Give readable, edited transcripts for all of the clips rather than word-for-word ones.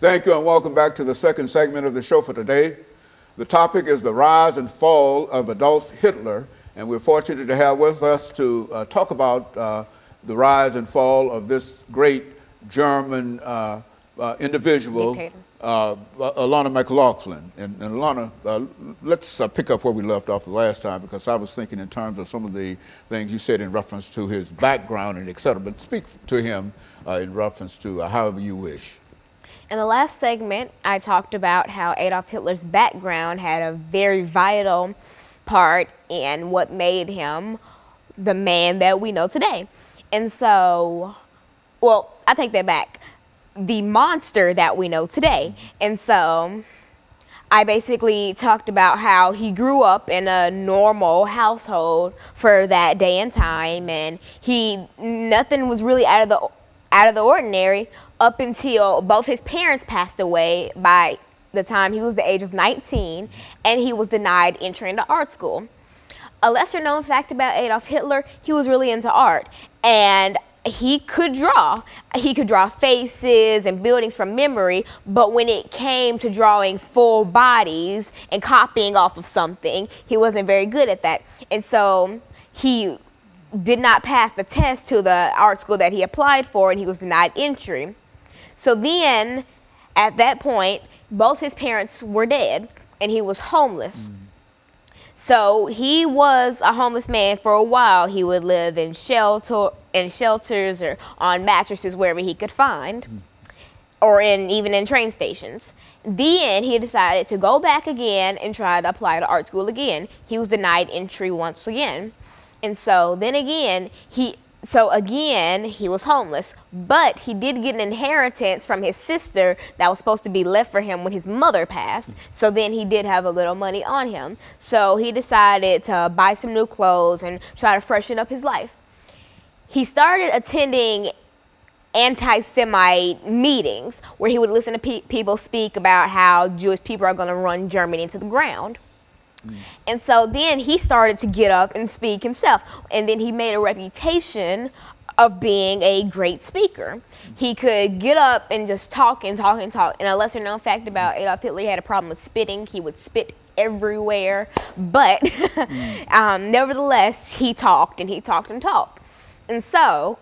Thank you and welcome back to the second segment of the show for today. The topic is the rise and fall of Adolf Hitler, and we're fortunate to have with us to talk about the rise and fall of this great German individual, Alana McLaughlin. And Alana, let's pick up where we left off the last time, because I was thinking in terms of some of the things you said in reference to his background and et cetera, but speak to him in reference to however you wish. In the last segment, I talked about how Adolf Hitler's background had a very vital part in what made him the man that we know today. And so, well, I take that back. The monster that we know today. And so I basically talked about how he grew up in a normal household for that day and time, and nothing was really out of the ordinary up until both his parents passed away by the time he was the age of 19, and he was denied entry into art school. A lesser known fact about Adolf Hitler, he was really into art, and he could draw. He could draw faces and buildings from memory, but when it came to drawing full bodies and copying off of something, he wasn't very good at that. And so he did not pass the test to the art school that he applied for, and he was denied entry. So then, at that point, both his parents were dead, and he was homeless. So he was a homeless man for a while. He would live in shelters or on mattresses wherever he could find, or even in train stations. Then he decided to go back again and try to apply to art school again. He was denied entry once again. And so then again, he was homeless, but he did get an inheritance from his sister that was supposed to be left for him when his mother passed. So then he did have a little money on him. So he decided to buy some new clothes and try to freshen up his life. He started attending anti-Semite meetings where he would listen to people speak about how Jewish people are going to run Germany into the ground. And so then he started to get up and speak himself, and then he made a reputation of being a great speaker. He could get up and just talk and talk and talk. And a lesser known fact about Adolf Hitler, he had a problem with spitting. He would spit everywhere, but nevertheless, he talked and he talked and talked. And so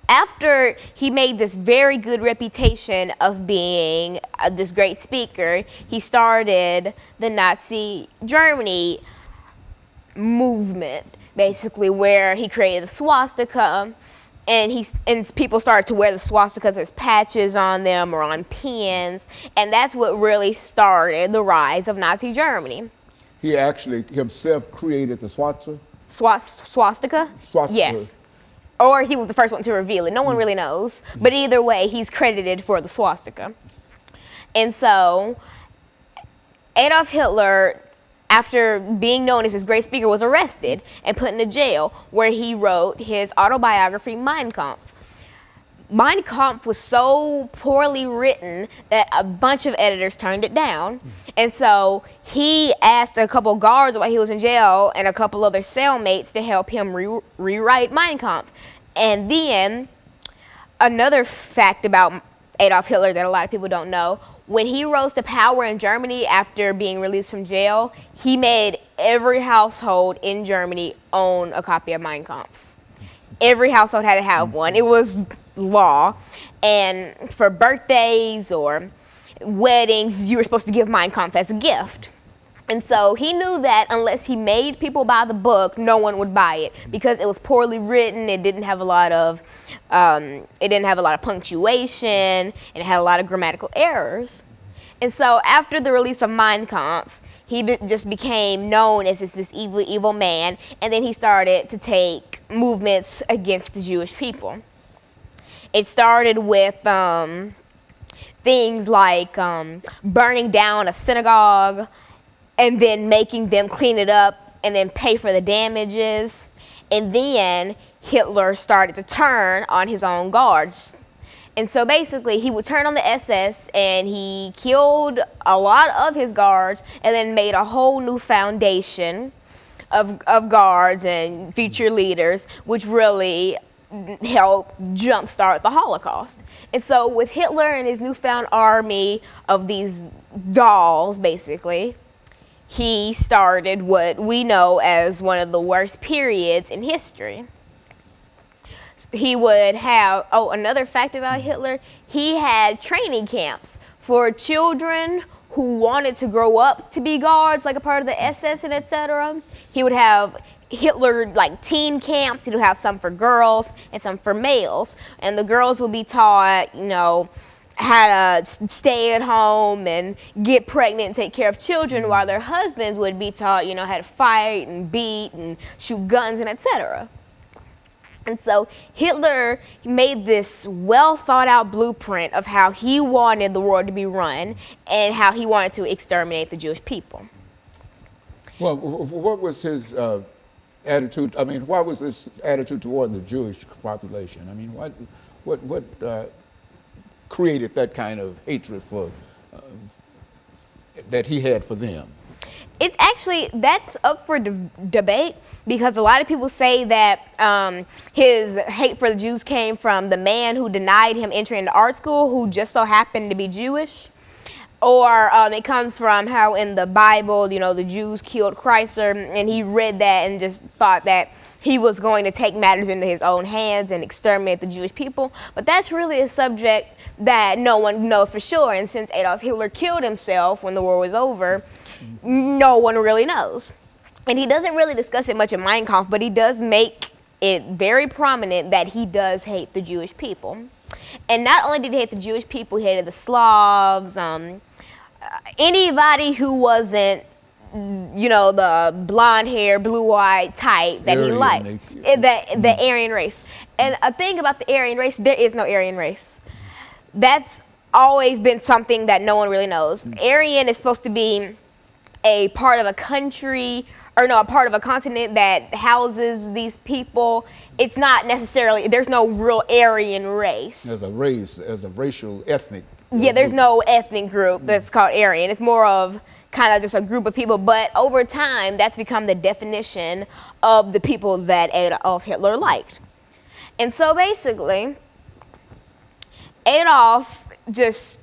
after he made this very good reputation of being this great speaker, he started the Nazi Germany movement, basically, where he created the swastika, and people started to wear the swastikas as patches on them or on pins, and that's what really started the rise of Nazi Germany. He actually himself created the swastika? Swastika? Swastika. Yes. Or he was the first one to reveal it. No one really knows. But either way, he's credited for the swastika. And so Adolf Hitler, after being known as this great speaker, was arrested and put into jail, where he wrote his autobiography, Mein Kampf. Mein Kampf was so poorly written that a bunch of editors turned it down. And so he asked a couple guards while he was in jail and a couple other cellmates to help him rewrite Mein Kampf. And then another fact about Adolf Hitler that a lot of people don't know, when he rose to power in Germany after being released from jail, he made every household in Germany own a copy of Mein Kampf. Every household had to have one. It was law. And for birthdays or weddings, you were supposed to give Mein Kampf as a gift. And so he knew that unless he made people buy the book, no one would buy it, because it was poorly written. It didn't have a lot of punctuation, and it had a lot of grammatical errors. And so after the release of Mein Kampf, he just became known as this evil, evil man, and then he started to take movements against the Jewish people. It started with things like burning down a synagogue, and then making them clean it up and then pay for the damages. And then Hitler started to turn on his own guards. And so basically he would turn on the SS, and he killed a lot of his guards and then made a whole new foundation of guards and future leaders, which really helped jumpstart the Holocaust. And so with Hitler and his newfound army of these dolls, basically, he started what we know as one of the worst periods in history. He would have, another fact about Hitler, he had training camps for children who wanted to grow up to be guards, like a part of the SS and etc. He would have Hitler like teen camps. He would have some for girls and some for males, and the girls would be taught, how to stay at home and get pregnant and take care of children, while their husbands would be taught, how to fight and beat and shoot guns and etc. And so Hitler made this well thought out blueprint of how he wanted the world to be run and how he wanted to exterminate the Jewish people. Well, what was his attitude? I mean, why was this attitude toward the Jewish population? I mean, what created that kind of hatred for that he had for them? It's actually, that's up for debate, because a lot of people say that his hate for the Jews came from the man who denied him entry into art school, who just so happened to be Jewish. Or it comes from how in the Bible, the Jews killed Chrysler, and he read that and just thought that he was going to take matters into his own hands and exterminate the Jewish people. But that's really a subject that no one knows for sure. And since Adolf Hitler killed himself when the war was over, no one really knows. And he doesn't really discuss it much in Mein Kampf, but he does make it very prominent that he does hate the Jewish people. And not only did he hate the Jewish people, he hated the Slavs, anybody who wasn't, the blonde hair, blue-eyed type that he liked, the Aryan race. And a thing about the Aryan race, there is no Aryan race. That's always been something that no one really knows. Aryan is supposed to be a part of a country, or no, a part of a continent that houses these people. It's not necessarily, there's no real Aryan race. As a race, as a racial, ethnic. Yeah, there's no ethnic group that's called Aryan. It's more of kind of just a group of people. But over time, that's become the definition of the people that Adolf Hitler liked. And so basically, Adolf just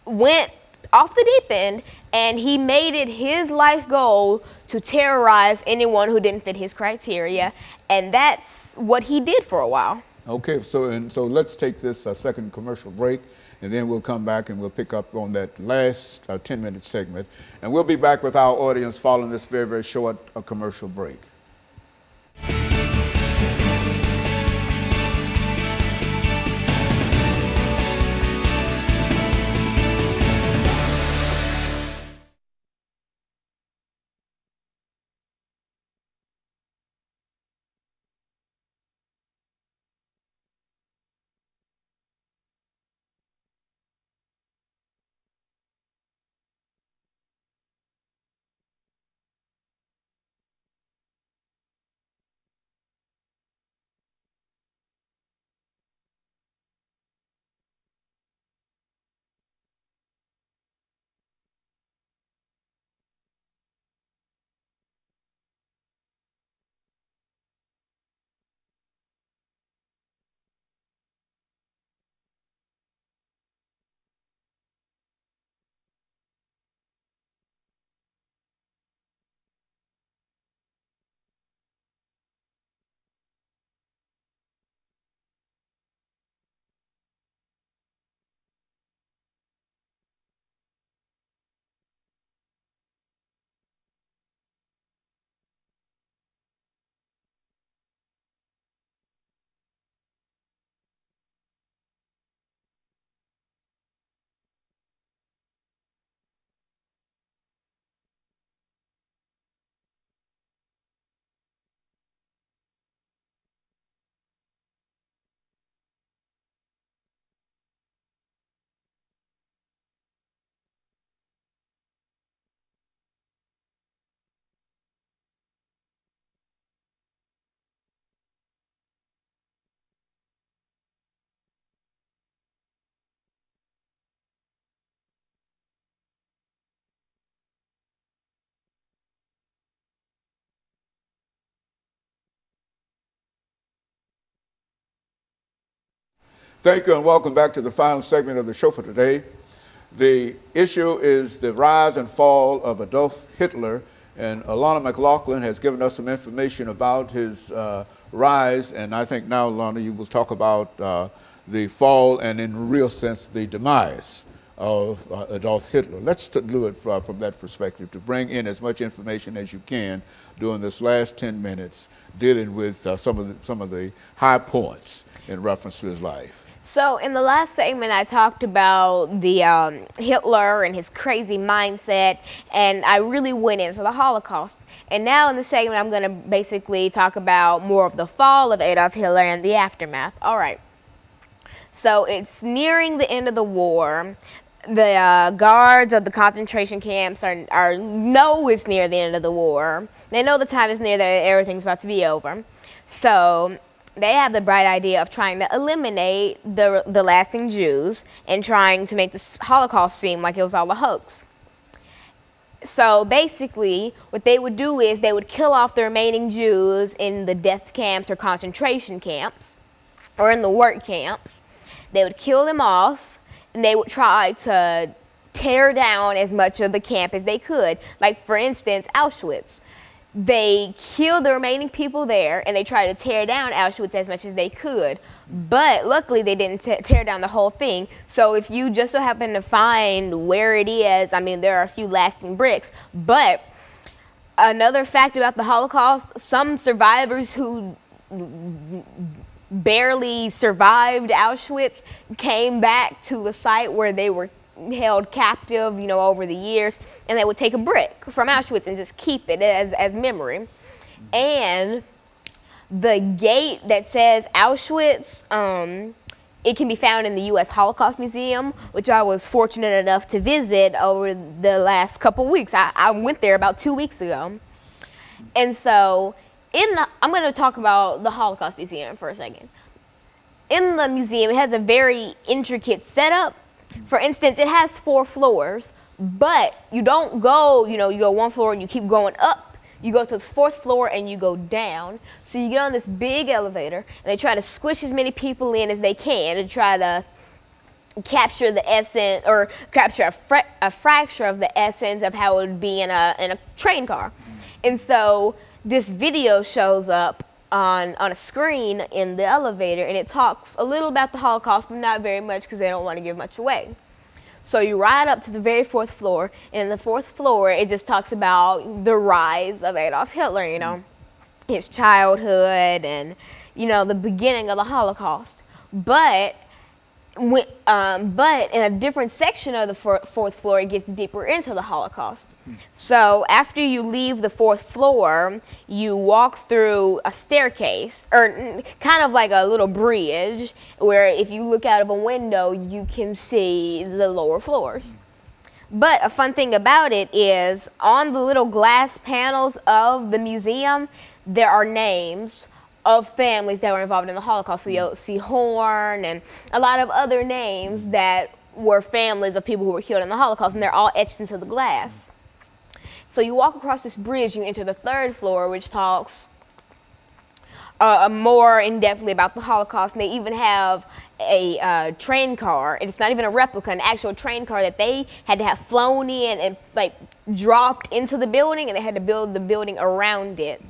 went off the deep end, and he made it his life goal to terrorize anyone who didn't fit his criteria, and that's what he did for a while. Okay, so let's take this second commercial break, and then we'll come back and we'll pick up on that last 10-minute segment, and we'll be back with our audience following this very, very short commercial break. Thank you and welcome back to the final segment of the show for today. The issue is the rise and fall of Adolf Hitler, and Alana McLaughlin has given us some information about his rise, and I think now, Alana, you will talk about the fall and, in a real sense, the demise of Adolf Hitler. Let's do it from that perspective, to bring in as much information as you can during this last 10 minutes, dealing with some of the high points in reference to his life. So in the last segment, I talked about the Hitler and his crazy mindset, and I really went into the Holocaust. And now in the segment, I'm going to basically talk about more of the fall of Adolf Hitler and the aftermath. All right. So it's nearing the end of the war. The guards of the concentration camps know it's near the end of the war. They know the time is near, that everything's about to be over. So they have the bright idea of trying to eliminate the lasting Jews and trying to make the Holocaust seem like it was all a hoax. So basically, what they would do is they would kill off the remaining Jews in the death camps or concentration camps, or in the work camps. They would kill them off, and they would try to tear down as much of the camp as they could. Like, for instance, Auschwitz. They killed the remaining people there, and they tried to tear down Auschwitz as much as they could. But luckily, they didn't tear down the whole thing. So if you just so happen to find where it is, I mean, there are a few lasting bricks. But another fact about the Holocaust, some survivors who barely survived Auschwitz came back to the site where they were held captive, you know, over the years, and they would take a brick from Auschwitz and just keep it as memory. And the gate that says Auschwitz, it can be found in the U.S. Holocaust Museum, which I was fortunate enough to visit over the last couple weeks. I went there about 2 weeks ago. And so I'm going to talk about the Holocaust Museum for a second. In the museum, it has a very intricate setup. For instance, it has 4 floors, but you don't go, you go 1 floor and you keep going up. You go to the 4th floor and you go down. So you get on this big elevator, and they try to squish as many people in as they can to try to capture the essence, or capture a fraction of the essence of how it would be in a train car. And so this video shows up on a screen in the elevator, and it talks a little about the Holocaust, but not very much because they don't want to give much away. So you ride up to the very 4th floor, and in the 4th floor, it just talks about the rise of Adolf Hitler, his childhood and, the beginning of the Holocaust. But in a different section of the 4th floor, it gets deeper into the Holocaust. So after you leave the 4th floor, you walk through a staircase, or kind of like a little bridge, where if you look out of a window, you can see the lower floors. But a fun thing about it is, on the little glass panels of the museum, there are names of families that were involved in the Holocaust. So you'll see Horn and a lot of other names that were families of people who were killed in the Holocaust, and they're all etched into the glass. So you walk across this bridge, you enter the 3rd floor, which talks more in-depthly about the Holocaust, and they even have a train car, and it's not even a replica, an actual train car that they had to have flown in and dropped into the building, and they had to build the building around it.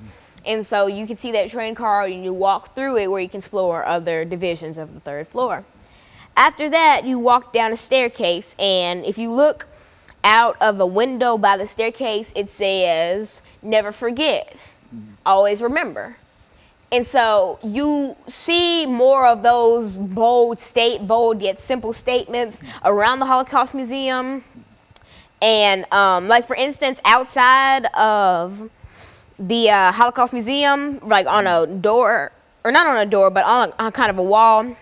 And so you can see that train car, and you walk through it where you can explore other divisions of the 3rd floor. After that, you walk down a staircase, and if you look out of a window by the staircase, it says, "Never forget, always remember." And so you see more of those bold yet simple statements around the Holocaust Museum. And like, for instance, outside of the Holocaust Museum, like on a door, or not on a door, but on kind of a wall,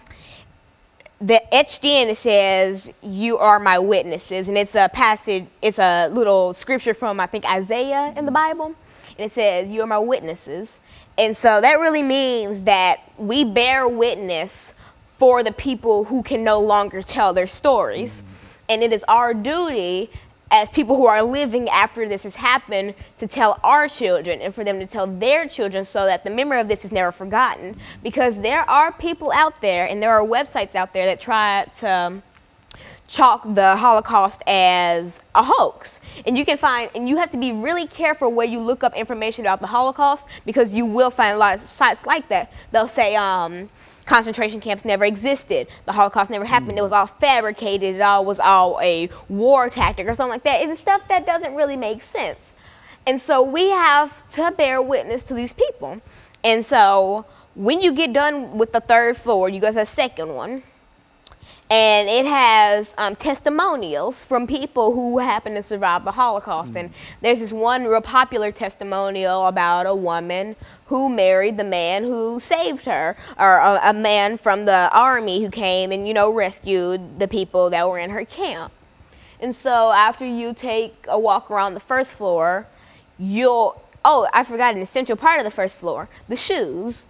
etched in, it says, "You are my witnesses." And it's a passage, it's a little scripture from, I think, Isaiah in the Bible. And it says, "You are my witnesses." And so that really means that we bear witness for the people who can no longer tell their stories. And it is our duty as people who are living after this has happened, to tell our children and for them to tell their children, so that the memory of this is never forgotten. Because there are people out there and there are websites out there that try to chalk the Holocaust as a hoax. And you can find, and you have to be really careful where you look up information about the Holocaust, because you will find a lot of sites like that. They'll say concentration camps never existed, the Holocaust never happened, it was all fabricated, it was all a war tactic or something like that. It's stuff that doesn't really make sense. And so we have to bear witness to these people. And so when you get done with the third floor, you go to the second one, and it has testimonials from people who happen to survive the Holocaust. And there's this one real popular testimonial about a woman who married the man who saved her, or a man from the army who came and, you know, rescued the people that were in her camp. And so after you take a walk around the first floor, oh, I forgot an essential part of the first floor, the shoes.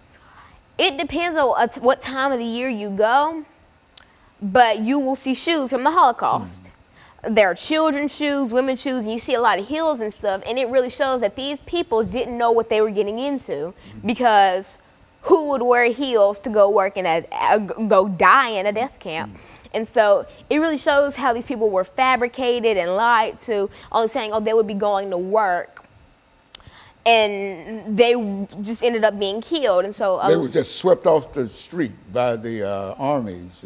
It depends on what time of the year you go, but you will see shoes from the Holocaust. There are children's shoes, women's shoes, and you see a lot of heels and stuff, and it really shows that these people didn't know what they were getting into, because who would wear heels to go work in go die in a death camp? And so it really shows how these people were fabricated and lied to, only saying, oh, they would be going to work. And they just ended up being killed. And so they were just swept off the street by the armies,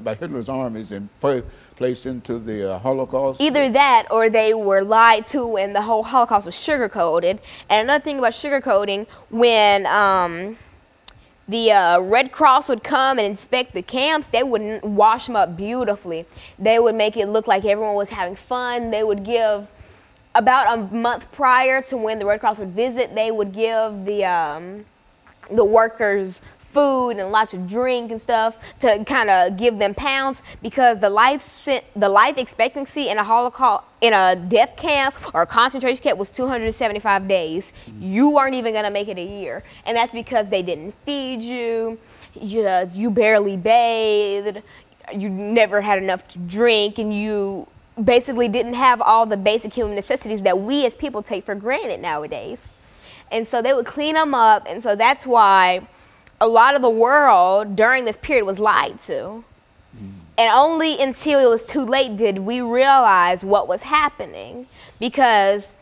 by Hitler's armies, and placed into the Holocaust. Either that, or they were lied to, and the whole Holocaust was sugar-coated. And another thing about sugar-coating, when the Red Cross would come and inspect the camps, they wouldn't wash them up beautifully. They would make it look like everyone was having fun. They would give, about a month prior to when the Red Cross would visit, they would give the workers food and lots of drink and stuff to kind of give them pounds, because the life expectancy in a Holocaust, in a death camp or a concentration camp, was 275 days. You weren't even going to make it a year, and that's because they didn't feed you, you barely bathed, you never had enough to drink, and you basically didn't have all the basic human necessities that we as people take for granted nowadays. And so they would clean them up, and so that's why a lot of the world during this period was lied to. And only until it was too late did we realize what was happening, because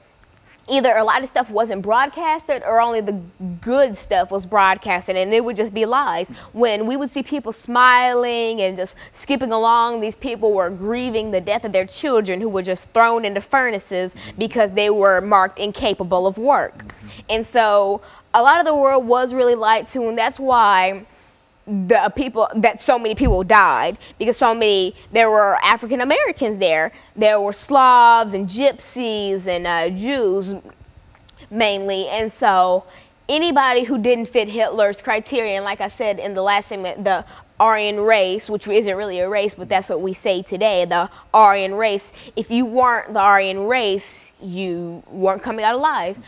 either a lot of stuff wasn't broadcasted, or only the good stuff was broadcasted, and it would just be lies. When we would see people smiling and just skipping along, these people were grieving the death of their children who were just thrown into furnaces because they were marked incapable of work. And so a lot of the world was really lied to, and that's why so many people died, because there were African Americans there were Slavs and Gypsies and Jews mainly. And so anybody who didn't fit Hitler's criteria, and like I said in the last segment, the Aryan race, which isn't really a race, but that's what we say today, the Aryan race, if you weren't the Aryan race, you weren't coming out alive.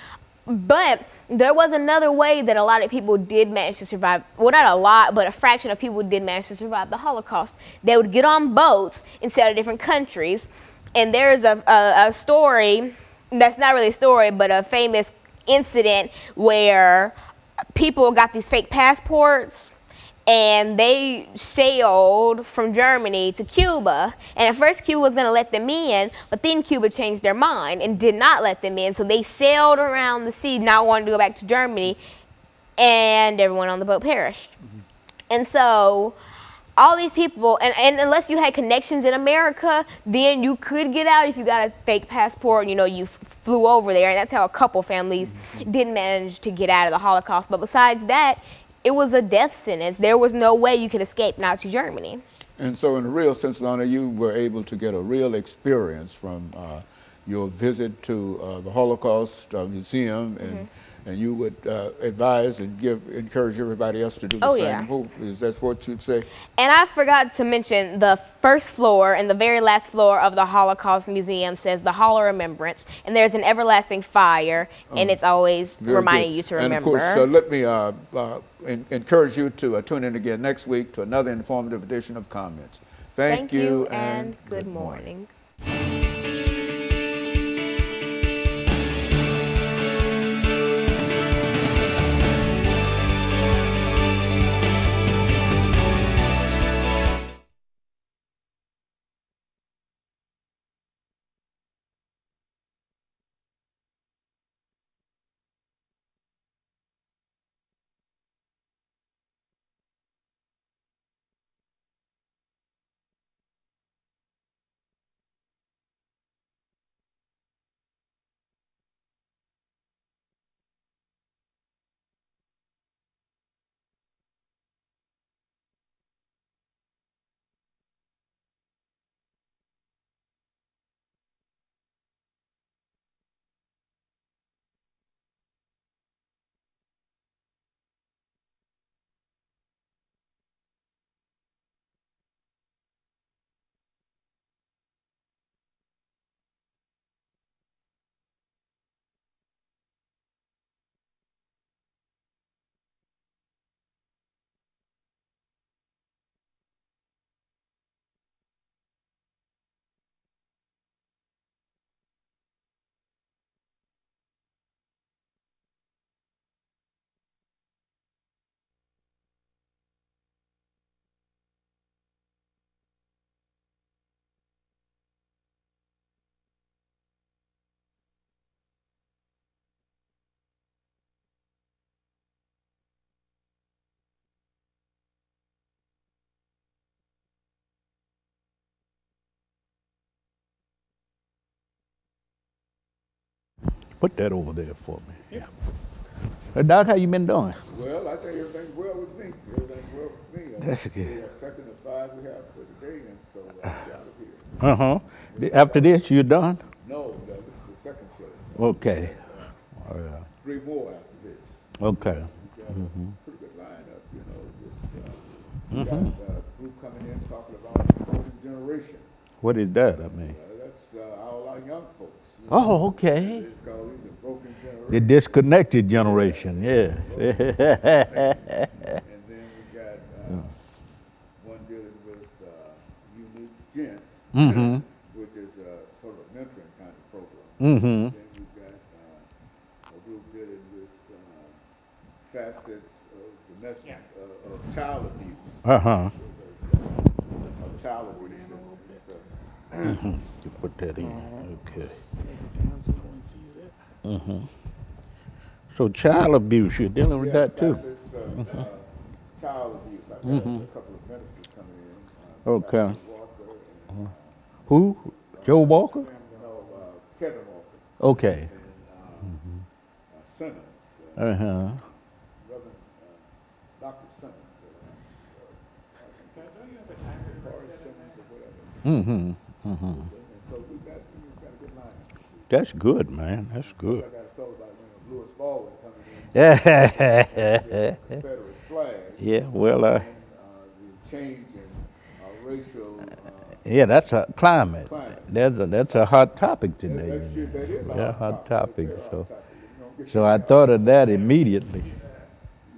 But there was another way that a lot of people did manage to survive. Well, not a lot, but a fraction of people did manage to survive the Holocaust. They would get on boats and sail to different countries. And there's a story, that's not really a story, but a famous incident where people got these fake passports, and they sailed from Germany to Cuba. And at first Cuba was going to let them in, but then Cuba changed their mind and did not let them in. So they sailed around the sea, not wanting to go back to Germany, and everyone on the boat perished. And so all these people, and unless you had connections in America, then you could get out if you got a fake passport, you flew over there. And that's how a couple families did manage to get out of the Holocaust. But besides that, it was a death sentence. There was no way you could escape Nazi Germany. And so in a real sense, Lana, you were able to get a real experience from your visit to the Holocaust Museum, and you would advise and encourage everybody else to do the same. Yeah. Is that what you'd say? And I forgot to mention the first floor and the very last floor of the Holocaust Museum says the Hall of Remembrance, and there's an everlasting fire, and it's always reminding you to remember. And of course, let me encourage you to tune in again next week to another informative edition of Comments. Thank you, and good morning. Put that over there for me. Yeah. Hey, Doc, how you been doing? Well, I tell you, everything's well with me. Everything's well with me. That's good. The second of 5 we have for today, and so I'm out of here. After this, you're done? No, this is the second show. Okay. 3 more after this. Okay. We got a pretty good lineup, you know. We got a group coming in talking about the broken generation. What is that? I mean. That's all our young folks. Oh, okay. They call these the broken generation. The disconnected generation, yeah. And then we got one dealing with unique gents, which is sort of a mentoring kind of program. Then we've got a group dealing with facets of domestic, of child abuse. Of child abuse. You put that in, okay. So child abuse, you're dealing with that too? Child abuse. I've got a couple of ministers coming in. Okay. Who? Joe Walker? No, Kevin Walker. Okay. And Simmons. Uh-huh. Reverend Dr. Simmons. Simmons or whatever. And so we've got a good lineup. That's good, man. That's good. I got a fellow by the name of Lewis Baldwin coming in. Yeah. Confederate flag. Yeah, well, And the change in racial. yeah, that's a climate. That's a hot topic today. That is a hot topic. So, You so I thought of that immediately.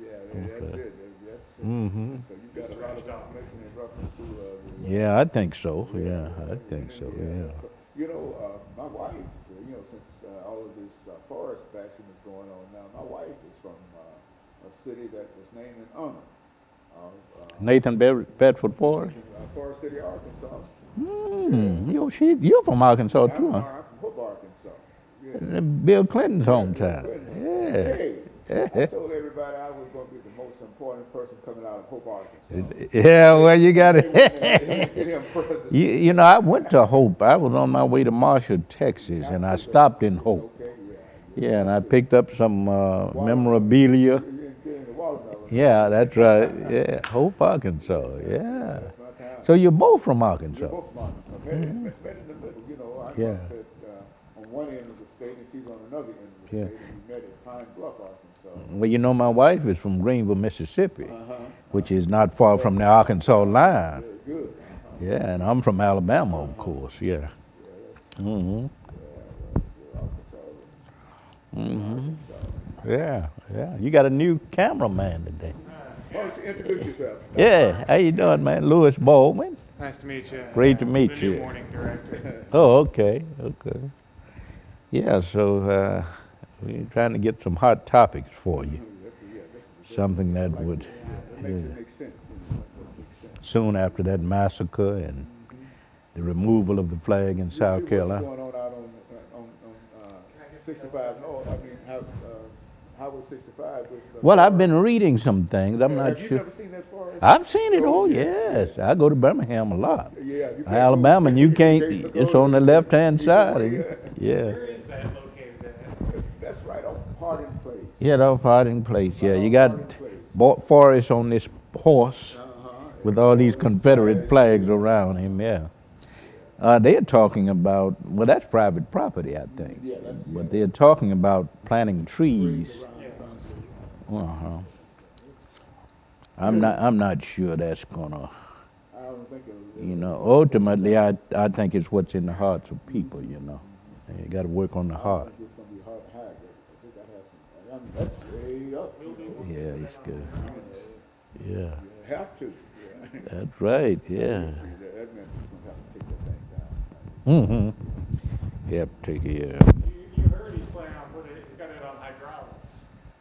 Yeah, that's it. That's it. So you got a lot of information in reference to. Yeah, I think so. Yeah, I think so. Yeah. You know, my wife. You know, since all of this forest bashing is going on now, my wife is from a city that was named in honor of Nathan Bedford Forrest? Forest City, Arkansas. You're from Arkansas too, huh? I'm from Hope, Arkansas. Yeah. Bill Clinton's hometown. Hey, I told everybody I was going to be the most important person coming out of Hope, Arkansas. Yeah, well, you got it. You you know, I went to Hope. I was on my way to Marshall, Texas, and I stopped in Hope. Okay, Yeah, and I picked up some memorabilia. Yeah, that's right. Yeah, Hope, Arkansas. Yeah. So you're both from Arkansas. We're both from Arkansas. Met in the middle, you know. I Yeah. worked on one end of the state and she's on another end of the Yeah. state, and we met at Pine Bluff, Arkansas. Well, you know, my wife is from Greenville, Mississippi, which is not far from the Arkansas line. Very good. Yeah, and I'm from Alabama, of course. Yeah. Yeah, yeah. You got a new cameraman today. Why don't you introduce yourself? Yeah, how you doing, man? Lewis Baldwin. Nice to meet you. Great to meet the you. New morning director. Oh, okay, okay. Yeah, so we're trying to get some hot topics for you. Something that would, Makes it make sense. soon after that massacre and the removal of the flag in South Carolina. What's going on out on 65 North? I mean, Highway 65 with... Well, I've been reading some things. I'm not Have you sure. never seen that forest? I've seen it. Oh, yes. I go to Birmingham a lot. Yeah, you can't Alabama, and you can't. It's on the left-hand side. Yeah. Where is that located at? That's right off Harding Place. Yeah, off Harding Place. Yeah, you got Forrest on this horse with all these Confederate flags around him. Yeah. They're talking about, well, that's private property, I think. Yeah, that's... But they're talking about planting trees. I'm not sure that's gonna. I don't think it'll... You know, ultimately, I think it's what's in the hearts of people. You know, and you got to work on the heart. It's going to be hard to hide that. That's way up. Yeah, it's good. Yeah, You have to. that's right. Yeah. That man's going to have to take that thing down. You have to take it. You heard he's planning on he's got it on hydraulics.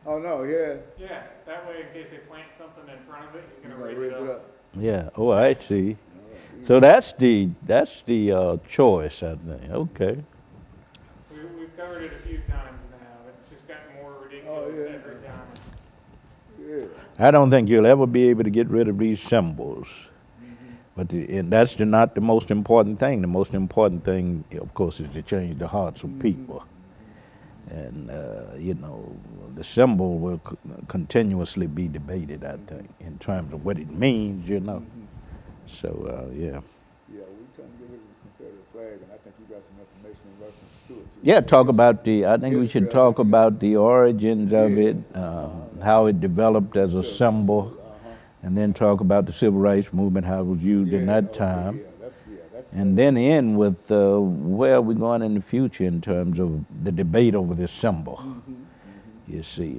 Oh, no, yeah. Yeah, that way in case they plant something in front of it, he's You're going to going raise to it up. Yeah. Oh, I see. So that's the choice, I think. Okay. We've covered it a few times now. It's just gotten more ridiculous every time. Yeah. I don't think you'll ever be able to get rid of these symbols. But and that's not the most important thing. The most important thing, of course, is to change the hearts of people. And, you know, the symbol will continuously be debated, I think, in terms of what it means, you know. So, yeah. Yeah, we're trying to get rid of the Confederate flag, and I think you got some information in reference to it, too. Yeah, talk about I think we should talk about the origins of it, how it developed as a symbol, and then talk about the Civil Rights Movement, how it was used in that time. And then end with where we're going in the future in terms of the debate over this symbol, you see.